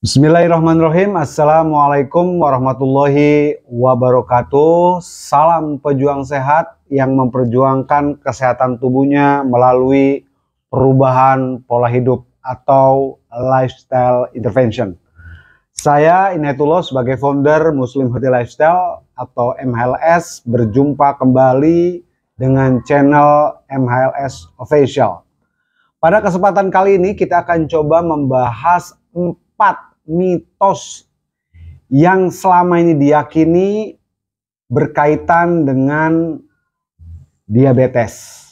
Bismillahirrahmanirrahim. Assalamualaikum warahmatullahi wabarakatuh. Salam pejuang sehat yang memperjuangkan kesehatan tubuhnya melalui perubahan pola hidup atau lifestyle intervention. Saya Inayatullah sebagai founder Muslim Healthy Lifestyle atau MHLS berjumpa kembali dengan channel MHLS Official. Pada kesempatan kali ini kita akan coba membahas 4 mitos yang selama ini diyakini berkaitan dengan diabetes.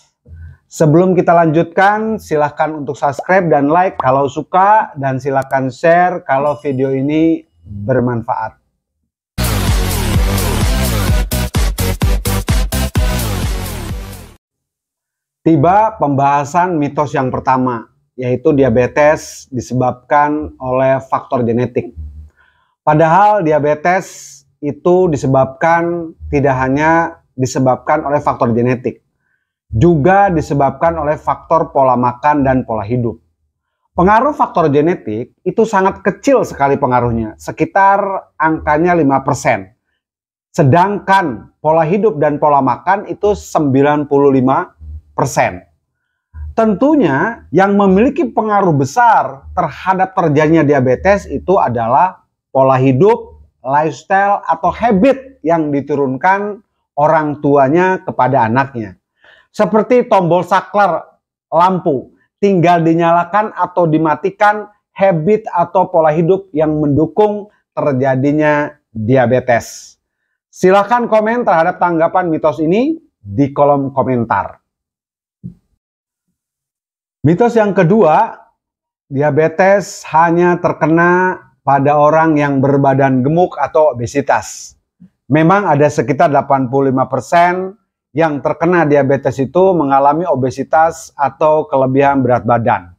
Sebelum kita lanjutkan, silahkan untuk subscribe dan like kalau suka, dan silahkan share kalau video ini bermanfaat. Tiba pembahasan mitos yang pertama, yaitu diabetes disebabkan oleh faktor genetik. Padahal diabetes itu tidak hanya disebabkan oleh faktor genetik, juga disebabkan oleh faktor pola makan dan pola hidup. Pengaruh faktor genetik itu sangat kecil sekali pengaruhnya, sekitar angkanya 5%. Sedangkan pola hidup dan pola makan itu 95%. Tentunya yang memiliki pengaruh besar terhadap terjadinya diabetes itu adalah pola hidup, lifestyle, atau habit yang diturunkan orang tuanya kepada anaknya. Seperti tombol saklar lampu, tinggal dinyalakan atau dimatikan habit atau pola hidup yang mendukung terjadinya diabetes. Silahkan komen terhadap tanggapan mitos ini di kolom komentar. Mitos yang kedua, diabetes hanya terkena pada orang yang berbadan gemuk atau obesitas. Memang ada sekitar 85% yang terkena diabetes itu mengalami obesitas atau kelebihan berat badan.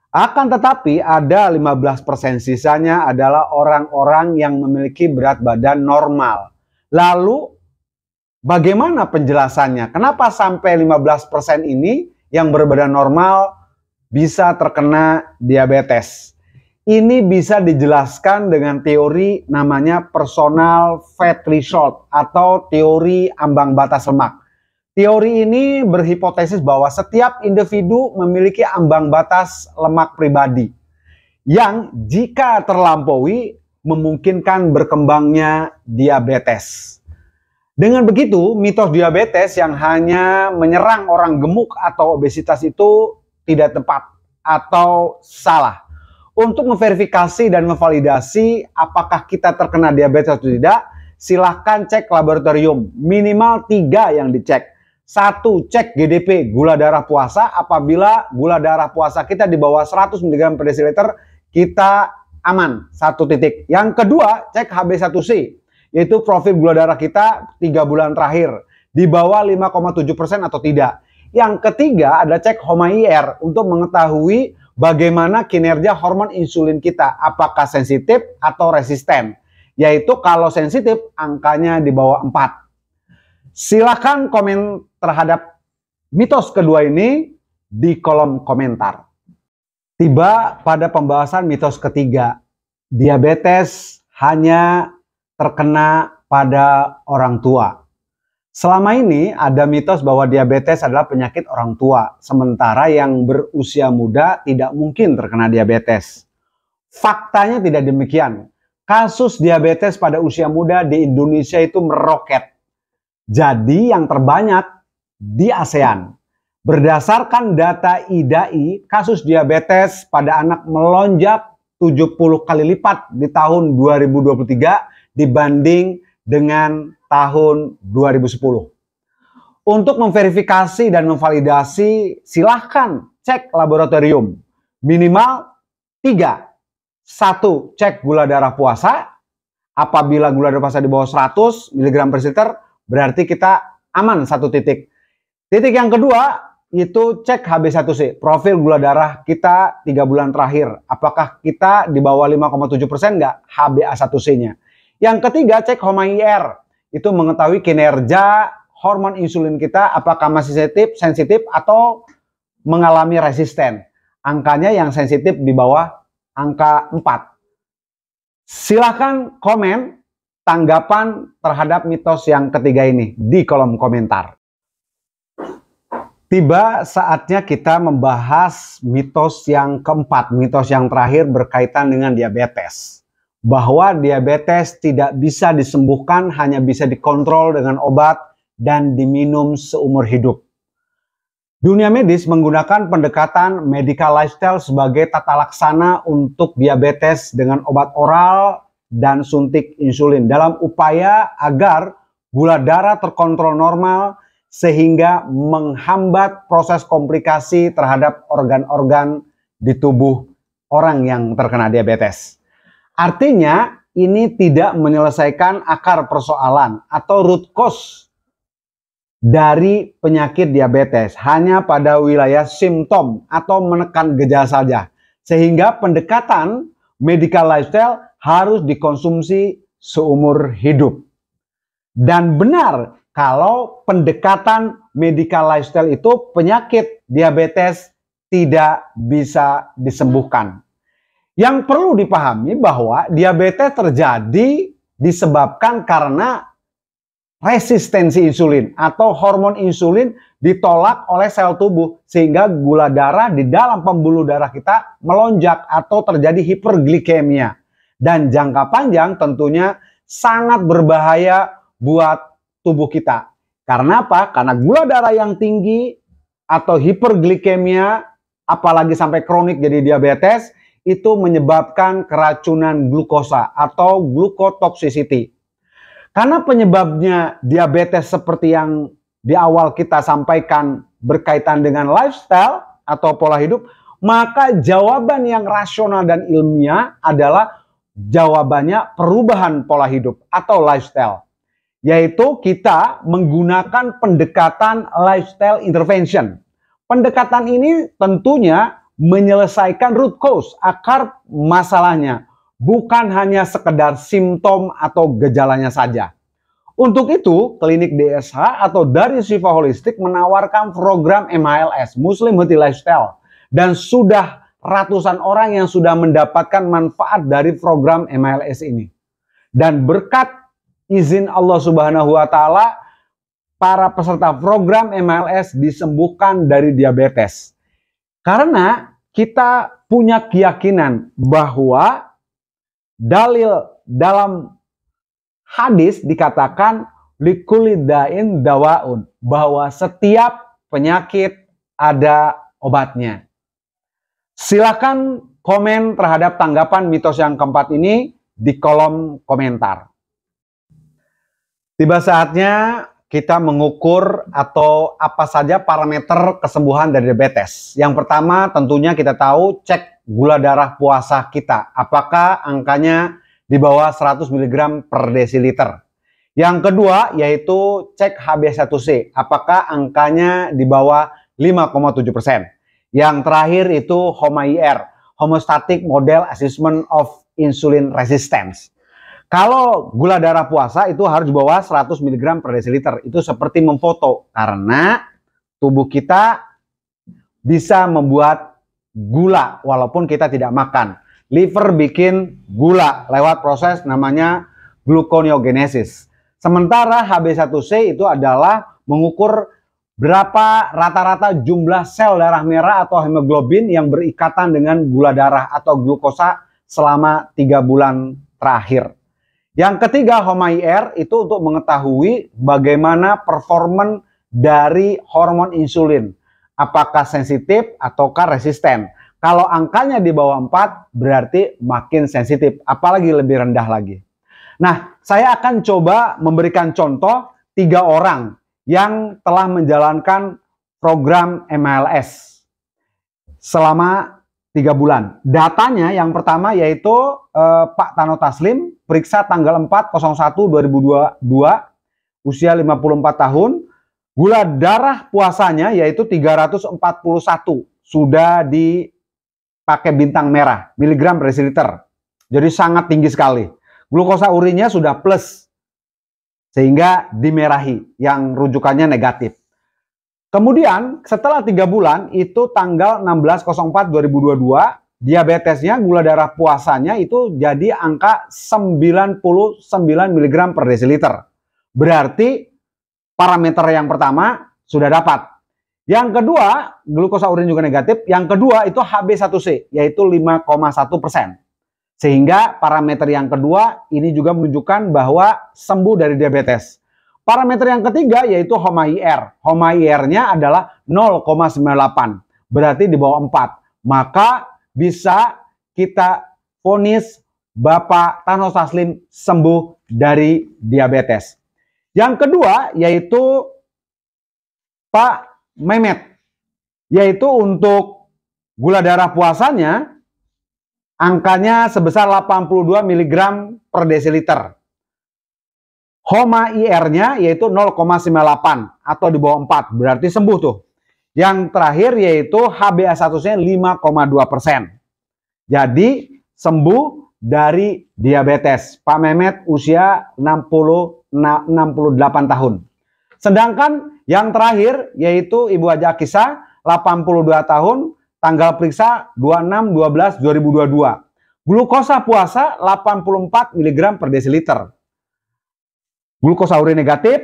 Akan tetapi ada 15% sisanya adalah orang-orang yang memiliki berat badan normal. Lalu bagaimana penjelasannya? Kenapa sampai 15% ini yang berbadan normal bisa terkena diabetes? Ini bisa dijelaskan dengan teori namanya personal fat threshold atau teori ambang batas lemak. Teori ini berhipotesis bahwa setiap individu memiliki ambang batas lemak pribadi yang jika terlampaui memungkinkan berkembangnya diabetes. Dengan begitu, mitos diabetes yang hanya menyerang orang gemuk atau obesitas itu tidak tepat atau salah. Untuk memverifikasi dan memvalidasi apakah kita terkena diabetes atau tidak, silahkan cek laboratorium. Minimal 3 yang dicek. 1. Cek GDP, gula darah puasa. Apabila gula darah puasa kita di bawah 100 mg per desiliter, kita aman. 1 titik. Yang kedua, cek HB1C. Yaitu profil gula darah kita 3 bulan terakhir di bawah 5,7% atau tidak. Yang ketiga ada cek HOMA-IR untuk mengetahui bagaimana kinerja hormon insulin kita, apakah sensitif atau resisten. Yaitu kalau sensitif angkanya di bawah 4. Silahkan komen terhadap mitos kedua ini di kolom komentar. Tiba pada pembahasan mitos ketiga, diabetes hanya terkena pada orang tua. Selama ini ada mitos bahwa diabetes adalah penyakit orang tua, sementara yang berusia muda tidak mungkin terkena diabetes. Faktanya tidak demikian. Kasus diabetes pada usia muda di Indonesia itu meroket. Jadi yang terbanyak di ASEAN. Berdasarkan data IDAI, kasus diabetes pada anak melonjak 70 kali lipat di tahun 2023 dibanding dengan tahun 2010. Untuk memverifikasi dan memvalidasi, silahkan cek laboratorium. Minimal 3. 1. Cek gula darah puasa. Apabila gula darah puasa di bawah 100 mg per desiliter, berarti kita aman 1 titik. Titik yang kedua, itu cek HB1C, profil gula darah kita 3 bulan terakhir. Apakah kita di bawah 5,7% nggak HbA1c-nya? Yang ketiga, cek HOMA-IR. Itu mengetahui kinerja hormon insulin kita apakah masih sensitif atau mengalami resisten. Angkanya yang sensitif di bawah angka 4. Silahkan komen tanggapan terhadap mitos yang ketiga ini di kolom komentar. Tiba saatnya kita membahas mitos yang keempat, mitos yang terakhir berkaitan dengan diabetes. Bahwa diabetes tidak bisa disembuhkan, hanya bisa dikontrol dengan obat dan diminum seumur hidup. Dunia medis menggunakan pendekatan medical lifestyle sebagai tata laksana untuk diabetes dengan obat oral dan suntik insulin dalam upaya agar gula darah terkontrol normal sehingga menghambat proses komplikasi terhadap organ-organ di tubuh orang yang terkena diabetes. Artinya ini tidak menyelesaikan akar persoalan atau root cause dari penyakit diabetes, hanya pada wilayah simptom atau menekan gejala saja. Sehingga pendekatan medical lifestyle harus dikonsumsi seumur hidup. Dan benar kalau pendekatan medical lifestyle itu penyakit diabetes tidak bisa disembuhkan. Yang perlu dipahami bahwa diabetes terjadi disebabkan karena resistensi insulin atau hormon insulin ditolak oleh sel tubuh sehingga gula darah di dalam pembuluh darah kita melonjak atau terjadi hiperglikemia. Dan jangka panjang tentunya sangat berbahaya buat tubuh kita. Karena apa? Karena gula darah yang tinggi atau hiperglikemia, apalagi sampai kronik jadi diabetes, itu menyebabkan keracunan glukosa atau glukotoxicity. Karena penyebabnya diabetes seperti yang di awal kita sampaikan berkaitan dengan lifestyle atau pola hidup, maka jawaban yang rasional dan ilmiah adalah jawabannya perubahan pola hidup atau lifestyle. Yaitu kita menggunakan pendekatan lifestyle intervention. Pendekatan ini tentunya menyelesaikan root cause, akar masalahnya, bukan hanya sekedar simptom atau gejalanya saja. Untuk itu, Klinik DSH atau Dari Shifa Holistik menawarkan program MHLS, Muslim Healthy Lifestyle, dan sudah ratusan orang yang sudah mendapatkan manfaat dari program MHLS ini. Dan berkat izin Allah Subhanahu wa Ta'ala, para peserta program MHLS disembuhkan dari diabetes. Karena kita punya keyakinan bahwa dalil dalam hadis dikatakan likulli da'in dawaun, bahwa setiap penyakit ada obatnya. Silakan komen terhadap tanggapan mitos yang keempat ini di kolom komentar. Tiba saatnya kita mengukur atau apa saja parameter kesembuhan dari diabetes. Yang pertama tentunya kita tahu cek gula darah puasa kita. Apakah angkanya di bawah 100 mg per desiliter. Yang kedua yaitu cek HbA1c. Apakah angkanya di bawah 5,7%. Yang terakhir itu HOMA-IR, Homeostatic Model Assessment of Insulin Resistance. Kalau gula darah puasa itu harus di bawah 100 mg per desiliter. Itu seperti memfoto karena tubuh kita bisa membuat gula walaupun kita tidak makan. Liver bikin gula lewat proses namanya gluconeogenesis. Sementara HbA1c itu adalah mengukur berapa rata-rata jumlah sel darah merah atau hemoglobin yang berikatan dengan gula darah atau glukosa selama 3 bulan terakhir. Yang ketiga, HOMA-IR itu untuk mengetahui bagaimana performan dari hormon insulin. Apakah sensitif ataukah resisten. Kalau angkanya di bawah 4 berarti makin sensitif, apalagi lebih rendah lagi. Nah, saya akan coba memberikan contoh 3 orang yang telah menjalankan program MLS selama 3 bulan. Datanya yang pertama yaitu Pak Tano Taslim, periksa tanggal 4/01/2022, usia 54 tahun, gula darah puasanya yaitu 341, sudah dipakai bintang merah, miligram per desiliter. Jadi sangat tinggi sekali. Glukosa urinnya sudah plus, sehingga dimerahi, yang rujukannya negatif. Kemudian setelah 3 bulan, itu tanggal 16/04/2022, diabetesnya, gula darah puasanya itu jadi angka 99 mg per desiliter. Berarti parameter yang pertama sudah dapat. Yang kedua, glukosa urin juga negatif. Yang kedua itu HB1C, yaitu 5,1%. Sehingga parameter yang kedua ini juga menunjukkan bahwa sembuh dari diabetes. Parameter yang ketiga yaitu HOMA-IR. HOMA-IR-nya adalah 0,98. Berarti di bawah 4. Maka bisa kita vonis Bapak Thanos Taslim sembuh dari diabetes. Yang kedua yaitu Pak Mehmet, yaitu untuk gula darah puasanya angkanya sebesar 82 mg per desiliter. HOMA-IR-nya yaitu 0,98 atau di bawah 4, berarti sembuh tuh. Yang terakhir yaitu HbA1c-nya 5,2%. Jadi sembuh dari diabetes. Pak Mehmet usia 68 tahun. Sedangkan yang terakhir yaitu Ibu Haja Akisa 82 tahun, tanggal periksa 26/12/2022. Glukosa puasa 84 mg per desiliter. Glukosa urin negatif,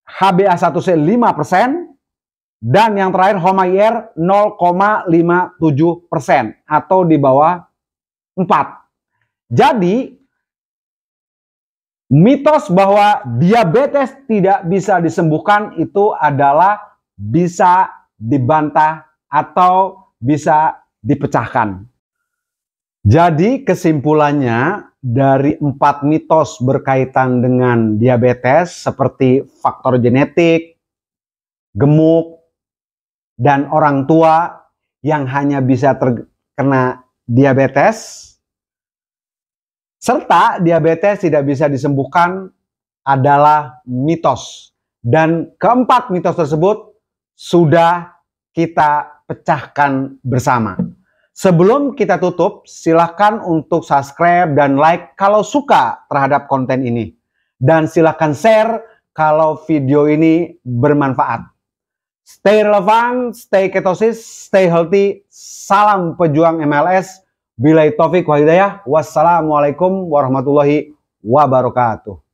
HbA1c 5%, dan yang terakhir HOMA-IR 0,57% atau di bawah 4. Jadi mitos bahwa diabetes tidak bisa disembuhkan itu adalah bisa dibantah atau bisa dipecahkan. Jadi kesimpulannya dari 4 mitos berkaitan dengan diabetes seperti faktor genetik, gemuk, dan orang tua yang hanya bisa terkena diabetes, serta diabetes tidak bisa disembuhkan adalah mitos. Dan keempat mitos tersebut sudah kita pecahkan bersama. Sebelum kita tutup, silakan untuk subscribe dan like kalau suka terhadap konten ini. Dan silakan share kalau video ini bermanfaat. Stay relevan, stay ketosis, stay healthy. Salam pejuang MLS. Billahi taufik wa hidayah. Wassalamualaikum warahmatullahi wabarakatuh.